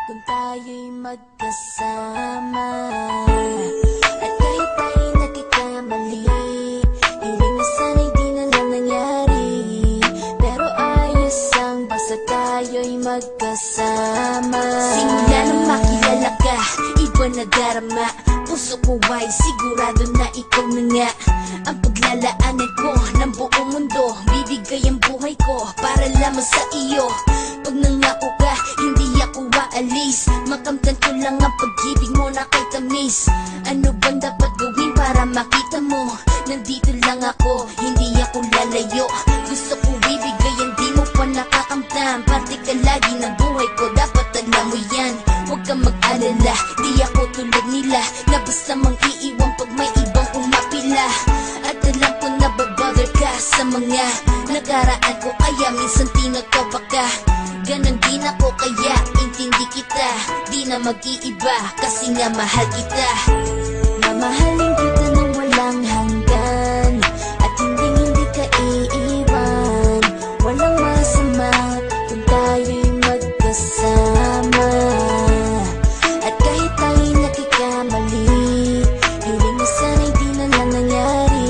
kung tayo'y magkasama. At kahit tayo'y nagkakamali, hiling na sana'y di na lang nangyari. Pero ayos ang basta tayo'y magkasama. Simula nang makilala ka, iba na darama. Puso ko ay sigurado na ikaw na nga ang paglalaanan ko ng buong mundo. Bibigay ang buhay ko para lamang sa iyo. Pag nangako ka, hindi ako aalis. Makamtan ko lang ang pag-ibig mo na kay tamis. Ano bang dapat gawin para makita mo? Nandito lang ako, hindi ako lalayo. Gusto ko bibigay, hindi mo pa nakakamtam. Parte ka lagi ng buhay ko, dapat alam mo yan. Huwag kang mag-alala, di ako tulad nila na basta mang iiwan pag may ibang umapila. At alam ko na babother ka sa mga nakaraan ko, kaya minsan tinatawa ka. Ganon din ako, kaya intindi kita. Di na mag-iiba kasi nga mahal kita. Mamahalin kita nang walang hanggan, at hindi ka iiwan. Walang masama kung tayo'y magkasama. At kahit tayo'y nagkakamali, hiling na sana'y di na lang nangyari.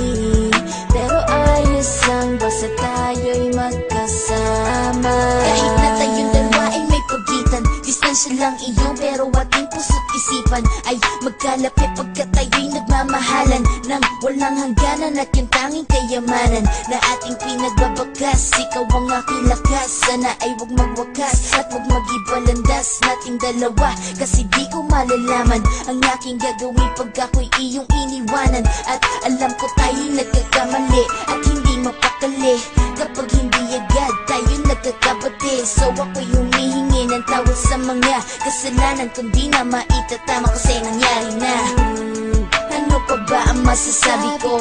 Pero ayos lang basta tayo'y magkasama. Kahit na tayong dalawa ay may pagitan, distansya lang iyo, pero ating puso't isipan ay magkalapit pagkat tayo'y nagmamahalan ng walang hangganan. At yung tanging kayamanan na ating pinagbabakas, ikaw ang aking lakas. Sana ay huwag magwakas at huwag mag-ibalandas nating dalawa, kasi di ko malalaman ang aking gagawin pag ako'y iyong iniwanan. At alam ko tayo'y nagkakamali at hindi mapakali kapag hindi agad tayo nagkakabati. So ako'y humihingi ng tawad sa mga kasalanan, kundi na maitatama kasi nangyari na. Ano pa ba ang masasabi ko?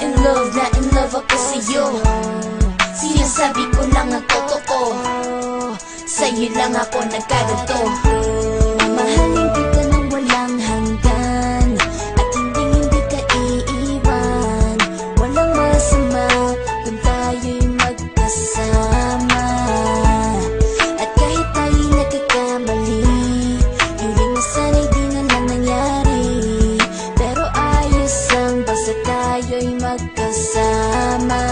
In love na in love ako sa'yo. Sinasabi ko lang ang totoo, sa'yo lang ako nagkaganto. Mamahalin kita nang walang hanggan, at hindi ka iiwan. Walang masama kung tayo'y magkasama. At kahit tayo'y nagkakamali, hiling na sana'y di na lang nangyari. Pero ayos lang basta tayo'y magkasama.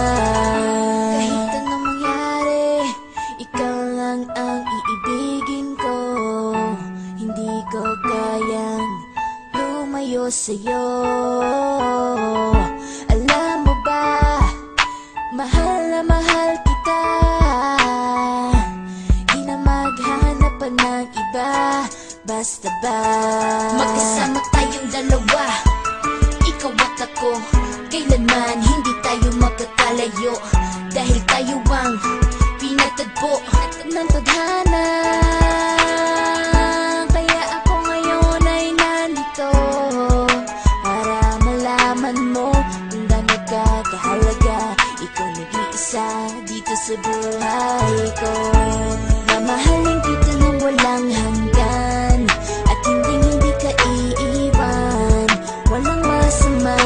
Kahit anong mangyari, ikaw lang ang iibigin ko. Hindi ko kayang lumayo sa'yo. Alam mo ba, mahal na mahal kita. Di na maghanap pa ng iba, basta ba magkasama tayong dalawa, ikaw at ako. Kailanman hindi tayo magkakalayo, dahil tayo ang pinatagpo ng tadhana. Kaya ako ngayon ay nandito para malaman mo kung gaano ka kahalaga. Ikaw nag-iisa dito sa buhay ko. Mamahalin kita nang walang hanggan, at hindi ka iiwan. Walang masama